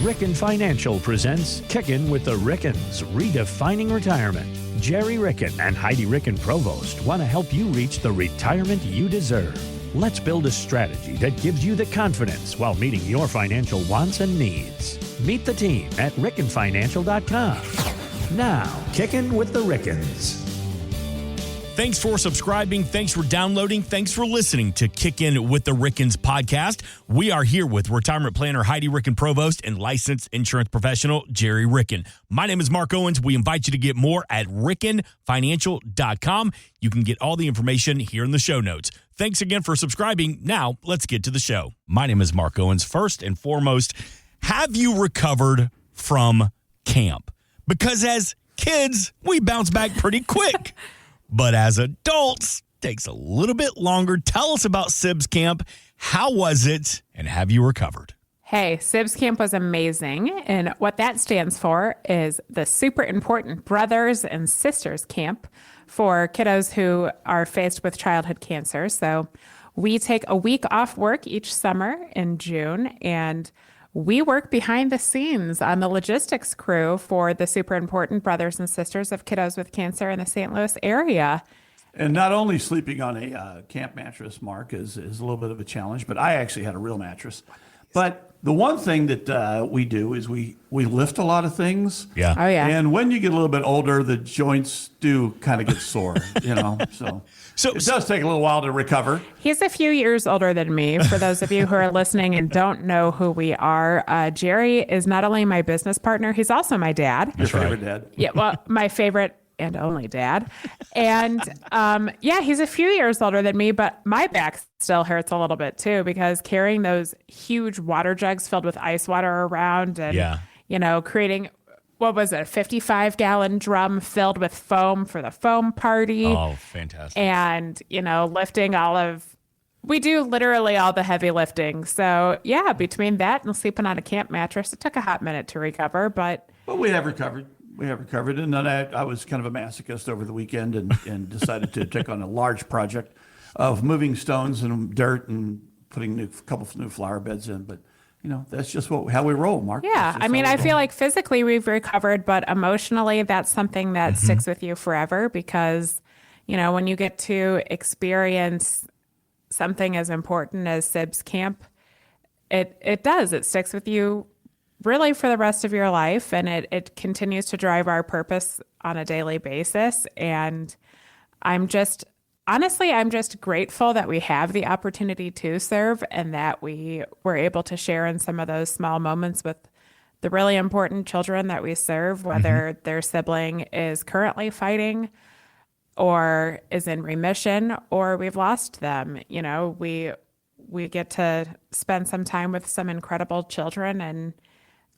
Ricken Financial presents Kickin with the Rickens, redefining retirement. Gerry, Ricken, and Heidi Ricken-Provost want to help you reach the retirement you deserve. Let's build a strategy that gives you the confidence while meeting your financial wants and needs. Meet the team at Ricken-Financial.com. Now, Kickin with the Rickens. Thanks for subscribing. Thanks for downloading. Thanks for listening to Kickin with the Rickens podcast. We are here with retirement planner Heidi Ricken-Provost and licensed insurance professional Gerry Ricken. My name is Mark Owens. We invite you to get more at Ricken-Financial.com. You can get all the information here in the show notes. Thanks again for subscribing. Now, let's get to the show. My name is Mark Owens. First and foremost, have you recovered from camp? Because as kids, we bounce back pretty quick. But as adults, takes a little bit longer. Tell us about SIBS Camp. How was it, and have you recovered? Hey, SIBS Camp was amazing, and what that stands for is the Super Important Brothers and Sisters Camp for kiddos who are faced with childhood cancer. So we take a week off work each summer in June, and we work behind the scenes on the logistics crew for the Super Important Brothers and Sisters of Kiddos with Cancer in the St. Louis area. And not only sleeping on a camp mattress, Mark, is a little bit of a challenge, but I actually had a real mattress. But the one thing that we do is we lift a lot of things. Yeah. Oh, yeah. And when you get a little bit older, the joints do kind of get sore, So it does take a little while to recover. He's a few years older than me. For those of you who are listening and don't know who we are, Gerry is not only my business partner, he's also my dad. Your favorite dad. Yeah, well, my favorite and only dad. And he's a few years older than me, but my back still hurts a little bit too, because carrying those huge water jugs filled with ice water around and, creating, what was it, a 55-gallon drum filled with foam for the foam party. Oh, fantastic. And, lifting we do literally all the heavy lifting. So yeah, between that and sleeping on a camp mattress, it took a hot minute to recover, but we have recovered. And then I was kind of a masochist over the weekend and decided to take on a large project of moving stones and dirt and putting a couple of new flower beds in. But, that's just how we roll, Mark. Yeah. I mean, I feel like physically we've recovered, but emotionally that's something that sticks with you forever because, when you get to experience something as important as SIBS Camp, it sticks with you really for the rest of your life, and it continues to drive our purpose on a daily basis. And I'm just grateful that we have the opportunity to serve and that we were able to share in some of those small moments with the really important children that we serve, whether their sibling is currently fighting or is in remission or we've lost them. We get to spend some time with some incredible children and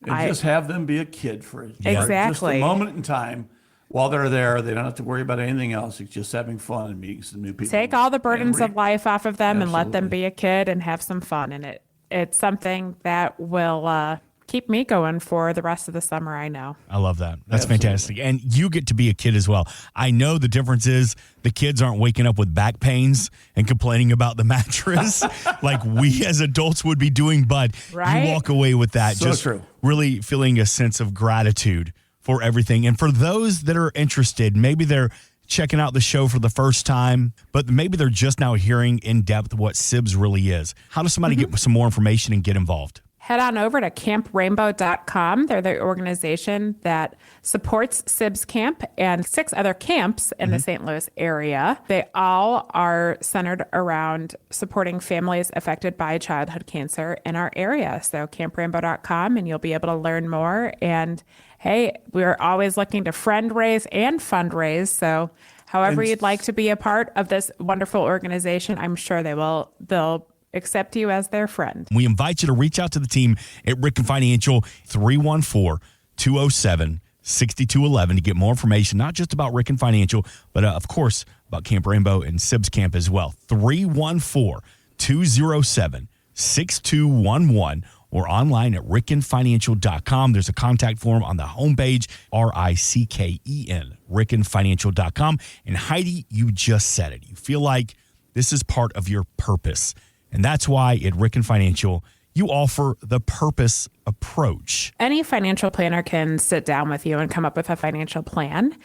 just have them be a kid for just a moment in time. While they're there, they don't have to worry about anything else. It's just having fun and meeting some new people. Take all the burdens of life off of them and let them be a kid and have some fun. And it's something that will keep me going for the rest of the summer, I know. I love that. That's fantastic. And you get to be a kid as well. I know the difference is the kids aren't waking up with back pains and complaining about the mattress like we as adults would be doing, but you walk away with that really feeling a sense of gratitude for everything. And for those that are interested, maybe they're checking out the show for the first time, but maybe they're just now hearing in depth what SIBS really is. How does somebody get some more information and get involved? Head on over to camprainbow.com. They're the organization that supports SIBS Camp and 6 other camps in the St. Louis area. They all are centered around supporting families affected by childhood cancer in our area. So camprainbow.com, and you'll be able to learn more. And hey, we're always looking to friend raise and fundraise. So however you'd like to be a part of this wonderful organization, I'm sure they'll accept you as their friend. We invite you to reach out to the team at Ricken Financial, 314-207-6211 to get more information, not just about Ricken Financial, but of course about Camp Rainbow and SIBS Camp as well. 314-207-6211 or online at Rickenfinancial.com. There's a contact form on the homepage, Ricken, Rickenfinancial.com. And Heidi, you just said it. You feel like this is part of your purpose. And that's why at Ricken Financial, you offer the purpose approach. Any financial planner can sit down with you and come up with a financial plan.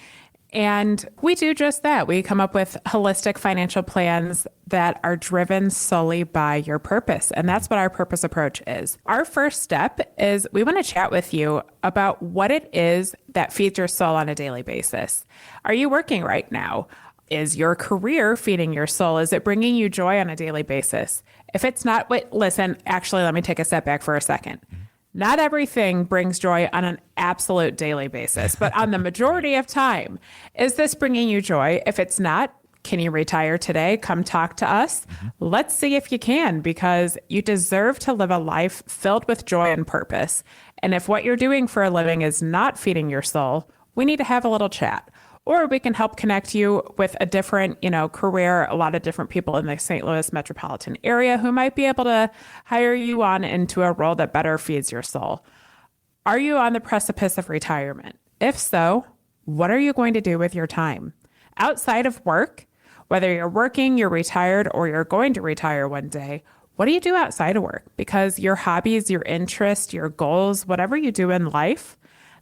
And we do just that. We come up with holistic financial plans that are driven solely by your purpose. And that's what our purpose approach is. Our first step is we want to chat with you about what it is that feeds your soul on a daily basis. Are you working right now? Is your career feeding your soul? Is it bringing you joy on a daily basis? If it's not, listen, actually, let me take a step back for a second. Not everything brings joy on an absolute daily basis, but on the majority of time, is this bringing you joy? If it's not, can you retire today? Come talk to us. Let's see if you can, because you deserve to live a life filled with joy and purpose. And if what you're doing for a living is not feeding your soul, we need to have a little chat. Or we can help connect you with a different, career, a lot of different people in the St. Louis metropolitan area who might be able to hire you on into a role that better feeds your soul. Are you on the precipice of retirement? If so, what are you going to do with your time? Outside of work, whether you're working, you're retired, or you're going to retire one day, what do you do outside of work? Because your hobbies, your interests, your goals, whatever you do in life,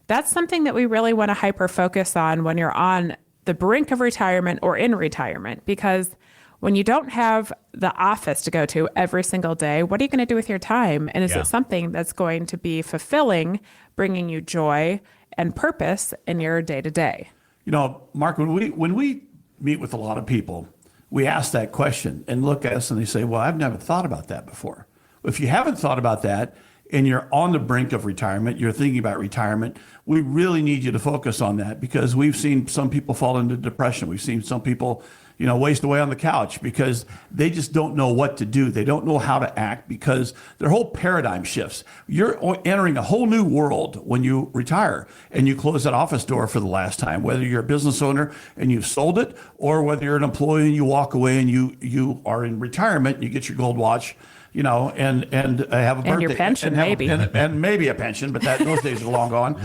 that's something that we really want to hyper focus on when you're on the brink of retirement or in retirement, because when you don't have the office to go to every single day, what are you going to do with your time? And is it something that's going to be fulfilling, bringing you joy and purpose in your day to day? Mark, when we meet with a lot of people, we ask that question and look at us and they say, well, I've never thought about that before. If you haven't thought about that, and you're on the brink of retirement, you're thinking about retirement, we really need you to focus on that, because we've seen some people fall into depression. We've seen some people, waste away on the couch because they just don't know what to do. They don't know how to act because their whole paradigm shifts. You're entering a whole new world when you retire and you close that office door for the last time, whether you're a business owner and you've sold it, or whether you're an employee and you walk away and you are in retirement and you get your gold watch, and have a birthday. And your pension, maybe. And maybe a pension, but those days are long gone.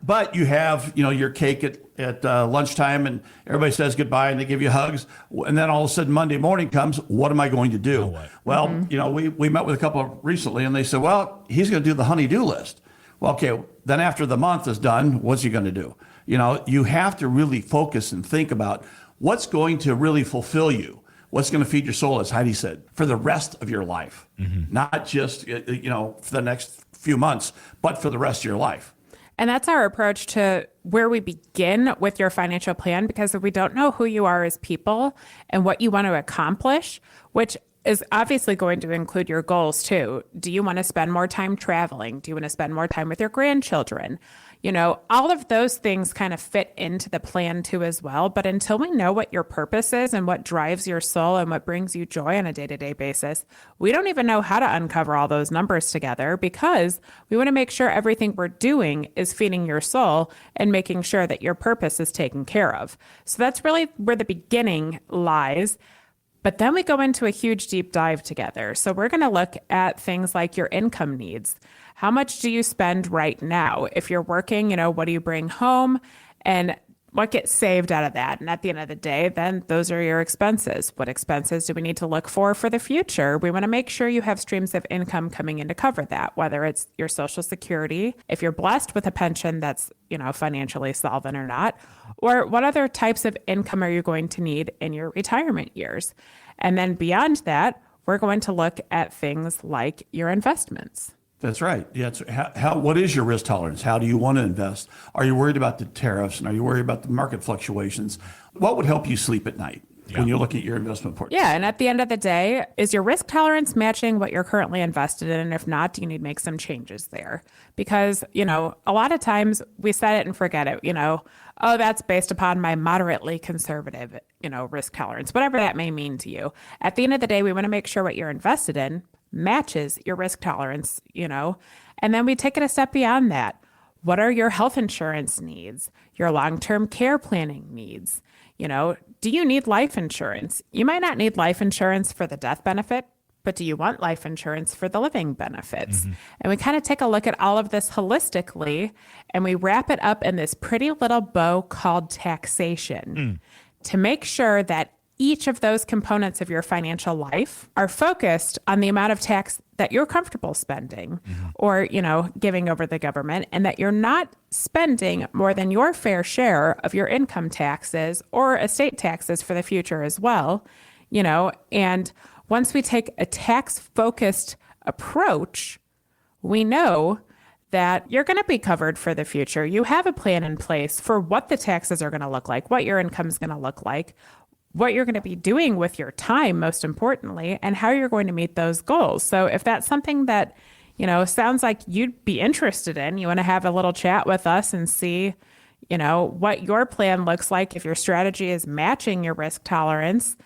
But you have, your cake at lunchtime and everybody says goodbye and they give you hugs. And then all of a sudden Monday morning comes, what am I going to do? No way. Well, we met with a couple recently and they said, well, he's going to do the honey-do list. Well, okay, then after the month is done, what's he going to do? You have to really focus and think about what's going to really fulfill you. What's going to feed your soul, as Heidi said, for the rest of your life, not just, for the next few months, but for the rest of your life. And that's our approach to where we begin with your financial plan, because if we don't know who you are as people and what you want to accomplish, which is obviously going to include your goals too. Do you want to spend more time traveling? Do you want to spend more time with your grandchildren? All of those things kind of fit into the plan too as well. But until we know what your purpose is and what drives your soul and what brings you joy on a day-to-day basis, we don't even know how to uncover all those numbers together, because we want to make sure everything we're doing is feeding your soul and making sure that your purpose is taken care of. So that's really where the beginning lies. But then we go into a huge deep dive together. So we're going to look at things like your income needs. How much do you spend right now? If you're working, what do you bring home and what gets saved out of that? And at the end of the day, then those are your expenses. What expenses do we need to look for the future? We want to make sure you have streams of income coming in to cover that, whether it's your Social Security, if you're blessed with a pension that's, financially solvent or not, or what other types of income are you going to need in your retirement years? And then beyond that, we're going to look at things like your investments. That's right. Yeah. What is your risk tolerance? How do you want to invest? Are you worried about the tariffs and are you worried about the market fluctuations? What would help you sleep at night when you're looking at your investment portfolio? Yeah. And at the end of the day, is your risk tolerance matching what you're currently invested in? And if not, do you need to make some changes there? Because, a lot of times we set it and forget it, oh, that's based upon my moderately conservative, risk tolerance, whatever that may mean to you. At the end of the day, we want to make sure what you're invested in matches your risk tolerance, and then we take it a step beyond that. What are your health insurance needs, your long-term care planning needs? Do you need life insurance? You might not need life insurance for the death benefit, but do you want life insurance for the living benefits? And we kind of take a look at all of this holistically, and we wrap it up in this pretty little bow called taxation to make sure that each of those components of your financial life are focused on the amount of tax that you're comfortable spending or, giving over the government, and that you're not spending more than your fair share of your income taxes or estate taxes for the future as well, and once we take a tax-focused approach, we know that you're going to be covered for the future. You have a plan in place for what the taxes are going to look like, what your income is going to look like, what you're going to be doing with your time, most importantly, and how you're going to meet those goals. So if that's something that, sounds like you'd be interested in, you want to have a little chat with us and see, what your plan looks like, if your strategy is matching your risk tolerance,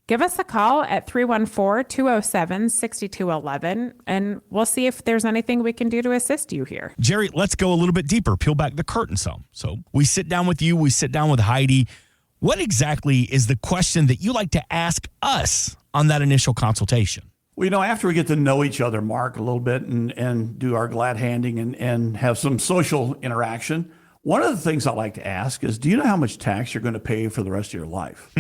give us a call at 314-207-6211, and we'll see if there's anything we can do to assist you here. Gerry, let's go a little bit deeper, peel back the curtain some. So we sit down with you, we sit down with Heidi. What exactly is the question that you like to ask us on that initial consultation? Well, after we get to know each other, Mark, a little bit and do our glad handing and have some social interaction, one of the things I like to ask is, do you know how much tax you're going to pay for the rest of your life?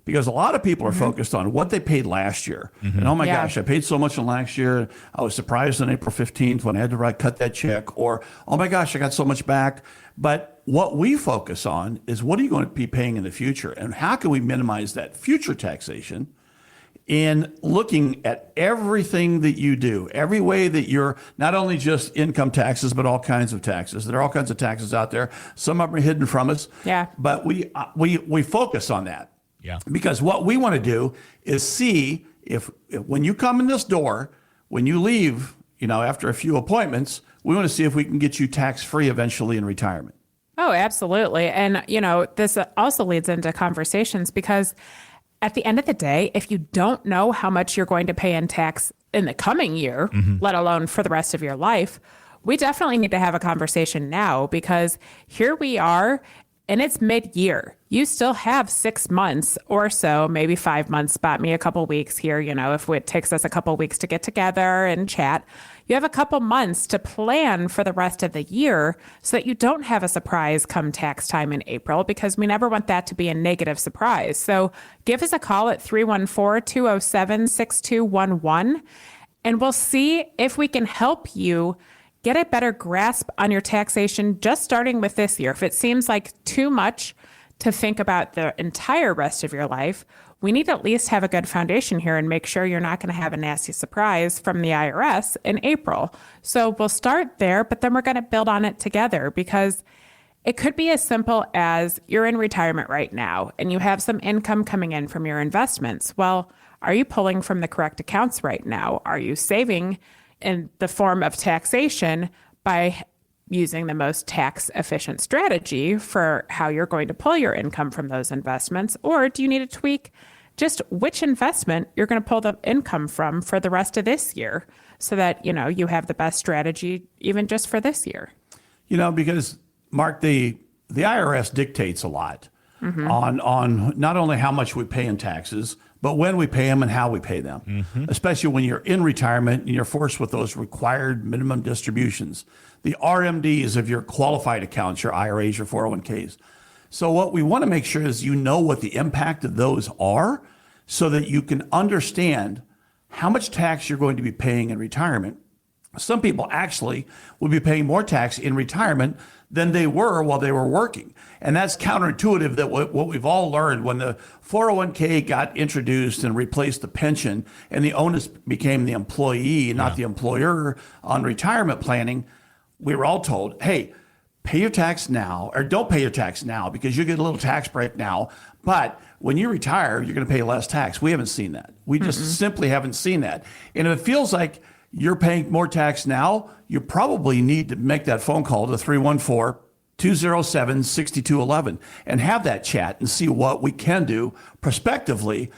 Because a lot of people are focused on what they paid last year. And oh my gosh, I paid so much in last year. I was surprised on April 15th when I had to cut that check. Or, oh my gosh, I got so much back. But what we focus on is, what are you going to be paying in the future? And how can we minimize that future taxation in looking at everything that you do, every way that you're not only just income taxes, but all kinds of taxes. There are all kinds of taxes out there. Some of them are hidden from us. Yeah. But we focus on that. Yeah. Because what we want to do is see if when you come in this door, when you leave, after a few appointments, we want to see if we can get you tax-free eventually in retirement. Oh, absolutely. And, this also leads into conversations, because at the end of the day, if you don't know how much you're going to pay in tax in the coming year, let alone for the rest of your life, we definitely need to have a conversation now, because here we are and it's mid-year. You still have 6 months or so, maybe 5 months, spot me a couple weeks here, if it takes us a couple weeks to get together and chat. You have a couple months to plan for the rest of the year so that you don't have a surprise come tax time in April, because we never want that to be a negative surprise. So give us a call at 314-207-6211, and we'll see if we can help you get a better grasp on your taxation just starting with this year. If it seems like too much to think about the entire rest of your life, we need to at least have a good foundation here and make sure you're not going to have a nasty surprise from the IRS in April. So we'll start there, but then we're going to build on it together, because it could be as simple as you're in retirement right now and you have some income coming in from your investments. Well, are you pulling from the correct accounts right now? Are you saving in the form of taxation by using the most tax efficient strategy for how you're going to pull your income from those investments? Or do you need to tweak just which investment you're going to pull the income from for the rest of this year, so that, you have the best strategy even just for this year? Because Mark, the IRS dictates a lot on not only how much we pay in taxes, but when we pay them and how we pay them, especially when you're in retirement and you're forced with those required minimum distributions, the RMDs of your qualified accounts, your IRAs, your 401ks. So what we want to make sure is what the impact of those are, so that you can understand how much tax you're going to be paying in retirement. Some people actually will be paying more tax in retirement than they were while they were working. And that's counterintuitive, that what we've all learned when the 401k got introduced and replaced the pension, and the onus became the employee, not the employer, on retirement planning, we were all told, hey, pay your tax now, or don't pay your tax now, because you get a little tax break now. But when you retire, you're going to pay less tax. We haven't seen that. We just simply haven't seen that. And if it feels like you're paying more tax now, you probably need to make that phone call to 314-207-6211 and have that chat and see what we can do prospectively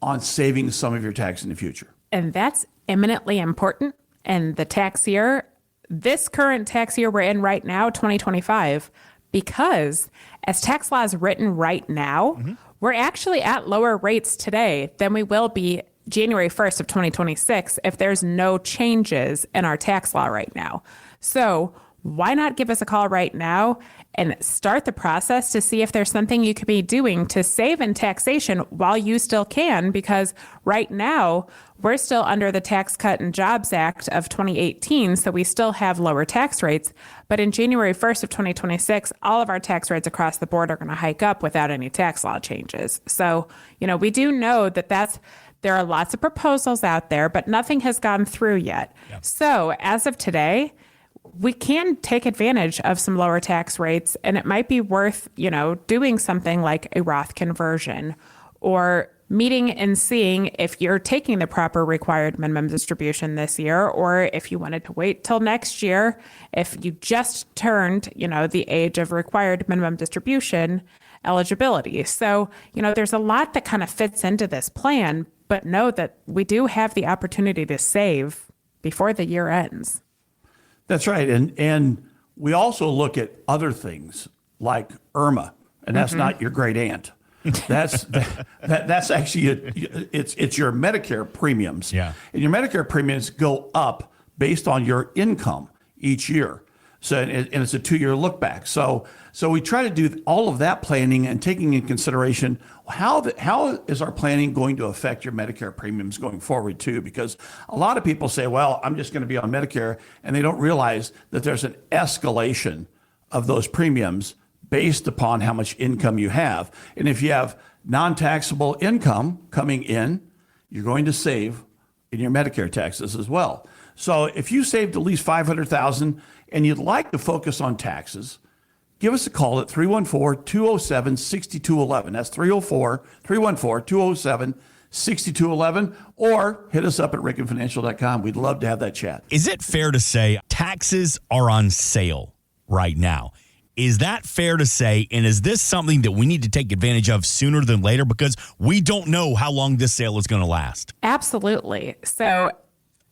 on saving some of your tax in the future. And that's eminently important. And the tax year, this current tax year we're in right now, 2025, because as tax law is written right now, we're actually at lower rates today than we will be January 1st of 2026 if there's no changes in our tax law right now. So why not give us a call right now and start the process to see if there's something you could be doing to save in taxation while you still can? Because right now, we're still under the Tax Cut and Jobs Act of 2018, so we still have lower tax rates. But in January 1st of 2026, all of our tax rates across the board are going to hike up without any tax law changes. So, we do know that there are lots of proposals out there, but nothing has gone through yet. Yep. So as of today, we can take advantage of some lower tax rates, and it might be worth, doing something like a Roth conversion or meeting and seeing if you're taking the proper required minimum distribution this year, or if you wanted to wait till next year, if you just turned, the age of required minimum distribution eligibility. So, there's a lot that kind of fits into this plan, but know that we do have the opportunity to save before the year ends. That's right. And we also look at other things like Irma, and that's not your great aunt. That's actually it's your Medicare premiums. Yeah. And your Medicare premiums go up based on your income each year. So and it's a 2-year look back. So we try to do all of that planning and taking in consideration how is our planning going to affect your Medicare premiums going forward too? Because a lot of people say, well, I'm just going to be on Medicare, and they don't realize that there's an escalation of those premiums based upon how much income you have. And if you have non-taxable income coming in, you're going to save in your Medicare taxes as well. So if you saved at least $500,000 and you'd like to focus on taxes, give us a call at 314-207-6211. That's 314-207-6211, or hit us up at rickenfinancial.com. We'd love to have that chat. Is it fair to say taxes are on sale right now? Is that fair to say? And is this something that we need to take advantage of sooner than later? Because we don't know how long this sale is going to last. Absolutely. So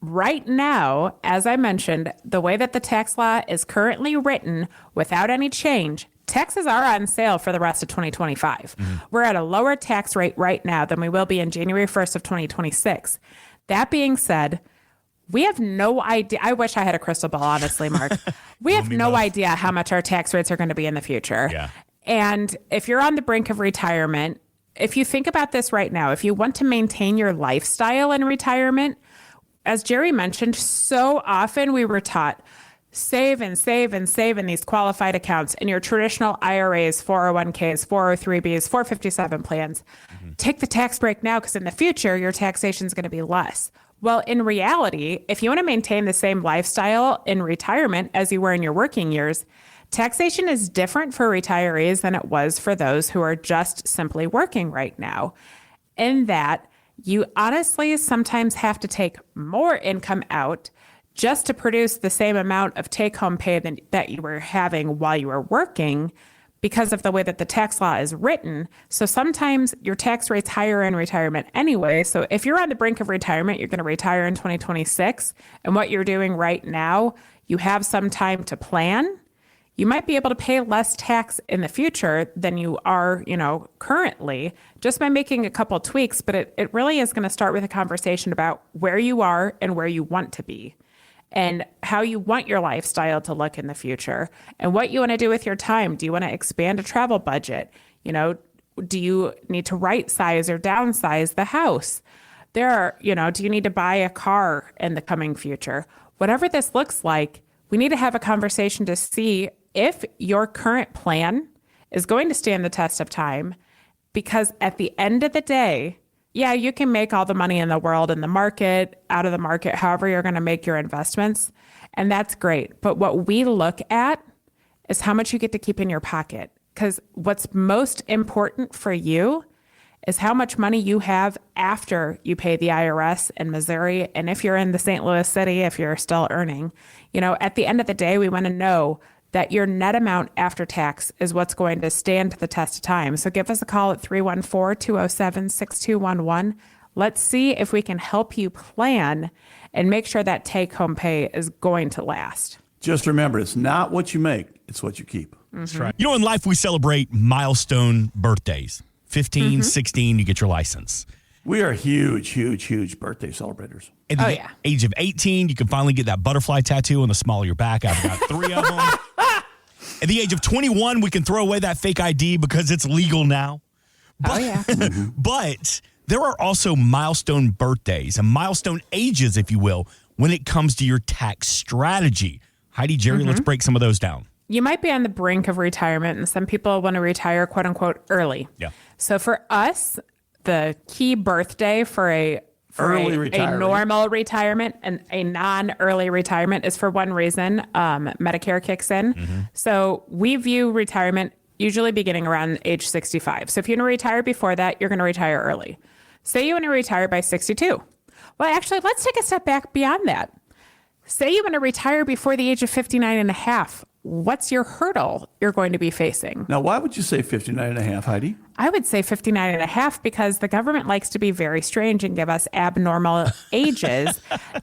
right now, as I mentioned, the way that the tax law is currently written, without any change, taxes are on sale for the rest of 2025. We're at a lower tax rate right now than we will be in January 1st of 2026. That being said, we have no idea. I wish I had a crystal ball, honestly, Mark. We have no idea how much our tax rates are going to be in the future. Yeah. And if you're on the brink of retirement, if you think about this right now, if you want to maintain your lifestyle in retirement, as Gerry mentioned, so often we were taught, save and save and save in these qualified accounts in your traditional IRAs, 401ks, 403bs, 457 plans. Take the tax break now, because in the future, your taxation is going to be less. Well, in reality, if you want to maintain the same lifestyle in retirement as you were in your working years, taxation is different for retirees than it was for those who are just simply working right now. In that, you honestly sometimes have to take more income out just to produce the same amount of take-home pay that you were having while you were working, because of the way that the tax law is written. So sometimes your tax rate's higher in retirement anyway. So if you're on the brink of retirement, you're going to retire in 2026, and what you're doing right now, you have some time to plan, you might be able to pay less tax in the future than you are, currently, just by making a couple tweaks. But it really is going to start with a conversation about where you are and where you want to be, and how you want your lifestyle to look in the future, and what you want to do with your time. Do you want to expand a travel budget? Do you need to right size or downsize the house? Do you need to buy a car in the coming future? Whatever this looks like, we need to have a conversation to see if your current plan is going to stand the test of time. Because at the end of the day, yeah, you can make all the money in the world in the market, out of the market, however you're going to make your investments. And that's great. But what we look at is how much you get to keep in your pocket. Because what's most important for you is how much money you have after you pay the IRS in Missouri. And if you're in the St. Louis city, if you're still earning, at the end of the day, we want to know that your net amount after tax is what's going to stand the test of time. So give us a call at 314-207-6211. Let's see if we can help you plan and make sure that take-home pay is going to last. Just remember, it's not what you make, it's what you keep. That's right. In life, we celebrate milestone birthdays. 15, 16, you get your license. We are huge birthday celebrators. At the age of 18, you can finally get that butterfly tattoo on the small of your back. I've got 3 of them. At the age of 21, we can throw away that fake ID because it's legal now. But, but there are also milestone birthdays and milestone ages, if you will, when it comes to your tax strategy. Heidi, Gerry, let's break some of those down. You might be on the brink of retirement, and some people want to retire, quote unquote, early. Yeah. So for us, the key birthday for a normal retirement and a non-early retirement is for one reason. Medicare kicks in. So we view retirement usually beginning around age 65. So if you want to retire before that, you're going to retire early. Say you want to retire by 62. Well, actually, let's take a step back beyond that. Say you want to retire before the age of 59 and a half. What's your hurdle you're going to be facing? Now, why would you say 59 and a half, Heidi? I would say 59 and a half because the government likes to be very strange and give us abnormal ages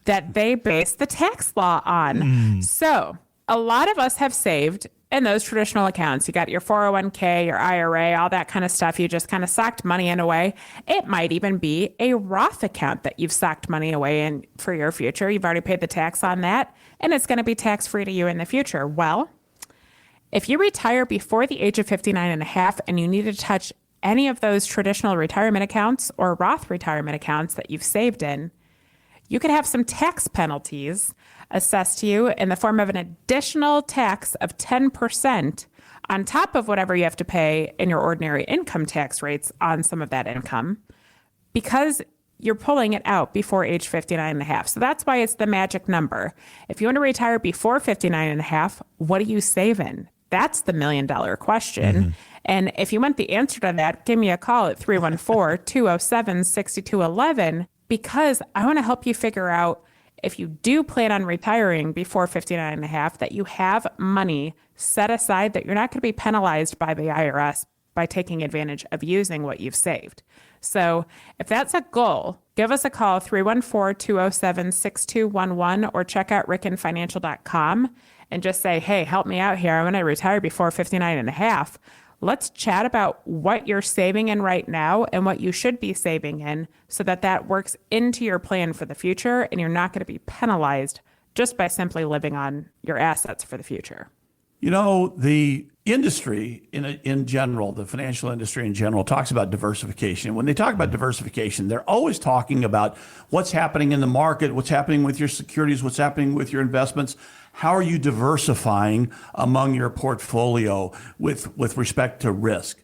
that they base the tax law on. So a lot of us have saved in those traditional accounts. You got your 401k, your IRA, all that kind of stuff. You just kind of socked money in away. It might even be a Roth account that you've socked money away in for your future. You've already paid the tax on that, and it's going to be tax-free to you in the future. Well, if you retire before the age of 59 and a half and you need to touch any of those traditional retirement accounts or Roth retirement accounts that you've saved in, you could have some tax penalties assessed to you in the form of an additional tax of 10% on top of whatever you have to pay in your ordinary income tax rates on some of that income because you're pulling it out before age 59 and a half. So that's why it's the magic number. If you want to retire before 59 and a half, what do you save in? That's the $1 million question. And if you want the answer to that, give me a call at 314-207-6211 because I want to help you figure out if you do plan on retiring before 59 and a half, that you have money set aside that you're not going to be penalized by the IRS by taking advantage of using what you've saved. So if that's a goal, give us a call, 314-207-6211, or check out rickenfinancial.com and just say, hey, help me out here. I want to retire before 59 and a half. Let's chat about what you're saving in right now and what you should be saving in so that that works into your plan for the future and you're not going to be penalized just by simply living on your assets for the future. You know, the industry in general, the financial industry in general, talks about diversification. When they talk about diversification, they're always talking about what's happening in the market, what's happening with your securities, what's happening with your investments. How are you diversifying among your portfolio with respect to risk?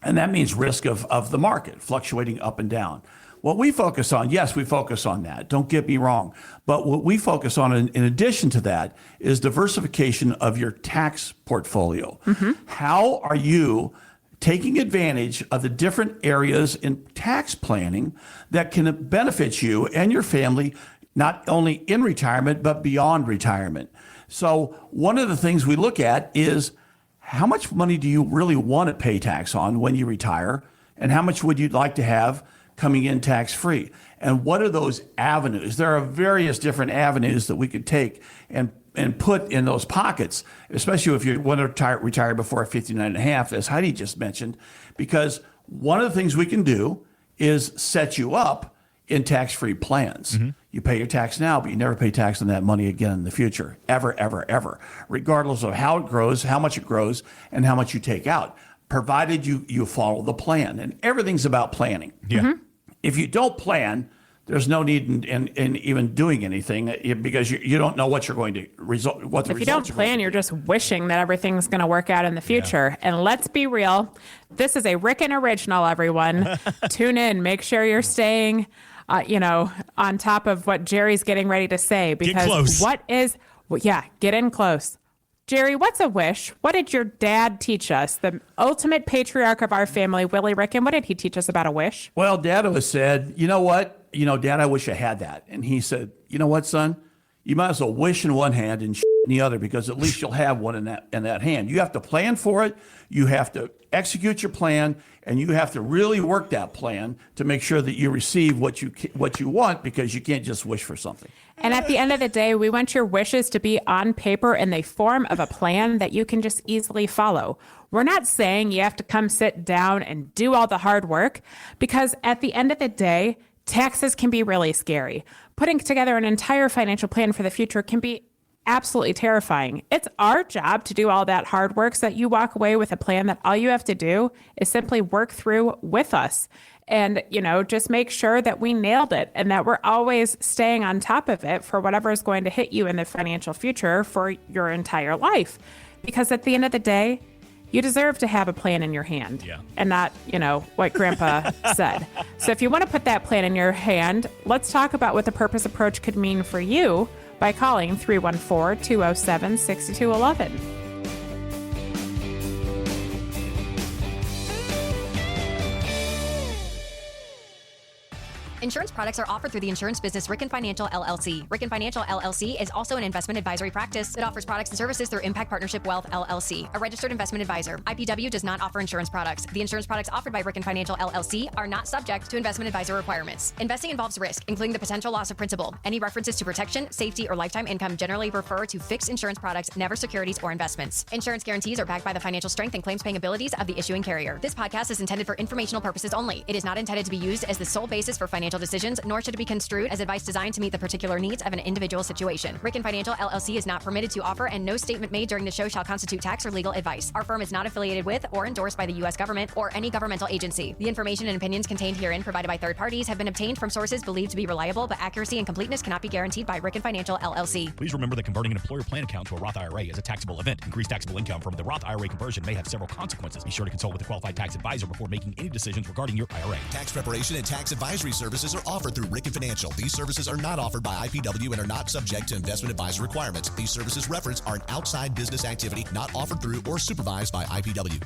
And that means risk of the market fluctuating up and down. What we focus on, yes, we focus on that. Don't get me wrong. But what we focus on in addition to that is diversification of your tax portfolio. How are you taking advantage of the different areas in tax planning that can benefit you and your family, not only in retirement, but beyond retirement? So one of the things we look at is how much money do you really want to pay tax on when you retire? And how much would you like to have coming in tax-free? And what are those avenues? There are various different avenues that we could take and put in those pockets, especially if you want to retire before 59 and a half, as Heidi just mentioned, because one of the things we can do is set you up in tax-free plans. You pay your tax now, but you never pay tax on that money again in the future, ever, regardless of how it grows, how much it grows, and how much you take out, provided you follow the plan. And everything's about planning. If you don't plan, there's no need in even doing anything because you don't know what you're going to result. If you don't plan, you're just wishing that everything's going to work out in the future. And let's be real, this is a Ricken original, everyone. Tune in. Make sure you're staying, on top of what Gerry's getting ready to say. Because get in close. Gerry, what's a wish? What did your dad teach us? The ultimate patriarch of our family, Willie Ricken, what did he teach us about a wish? Well, Dad always said, you know what? Dad, I wish I had that. And he said, you know what, son? you might as well wish in one hand and in the other, because at least you'll have one in that hand. You have to plan for it. You have to execute your plan, and you have to really work that plan to make sure that you receive what you want, because you can't just wish for something. And at the end of the day, we want your wishes to be on paper in the form of a plan that you can just easily follow. We're not saying you have to come sit down and do all the hard work, because at the end of the day, taxes can be really scary. Putting together an entire financial plan for the future can be absolutely terrifying. It's our job to do all that hard work so that you walk away with a plan that all you have to do is simply work through with us. And, just make sure that we nailed it and that we're always staying on top of it for whatever is going to hit you in the financial future for your entire life. Because at the end of the day, you deserve to have a plan in your hand and not, what Grandpa said. So if you want to put that plan in your hand, let's talk about what the purpose approach could mean for you by calling 314-207-6211. Insurance products are offered through the insurance business Ricken Financial LLC. Ricken Financial LLC is also an investment advisory practice that offers products and services through Impact Partnership Wealth LLC, a registered investment advisor. IPW does not offer insurance products. The insurance products offered by Ricken Financial LLC are not subject to investment advisor requirements. Investing involves risk, including the potential loss of principal. Any references to protection, safety, or lifetime income generally refer to fixed insurance products, never securities or investments. Insurance guarantees are backed by the financial strength and claims paying abilities of the issuing carrier. This podcast is intended for informational purposes only. It is not intended to be used as the sole basis for financial decisions, nor should it be construed as advice designed to meet the particular needs of an individual situation. Ricken Financial LLC is not permitted to offer, and no statement made during the show shall constitute tax or legal advice. Our firm is not affiliated with or endorsed by the U.S. government or any governmental agency. The information and opinions contained herein provided by third parties have been obtained from sources believed to be reliable, but accuracy and completeness cannot be guaranteed by Ricken Financial LLC. Please remember that converting an employer plan account to a Roth IRA is a taxable event. Increased taxable income from the Roth IRA conversion may have several consequences. Be sure to consult with a qualified tax advisor before making any decisions regarding your IRA. Tax preparation and tax advisory services are offered through Ricken Financial. These services are not offered by IPW and are not subject to investment advisor requirements. These services referenced are an outside business activity not offered through or supervised by IPW.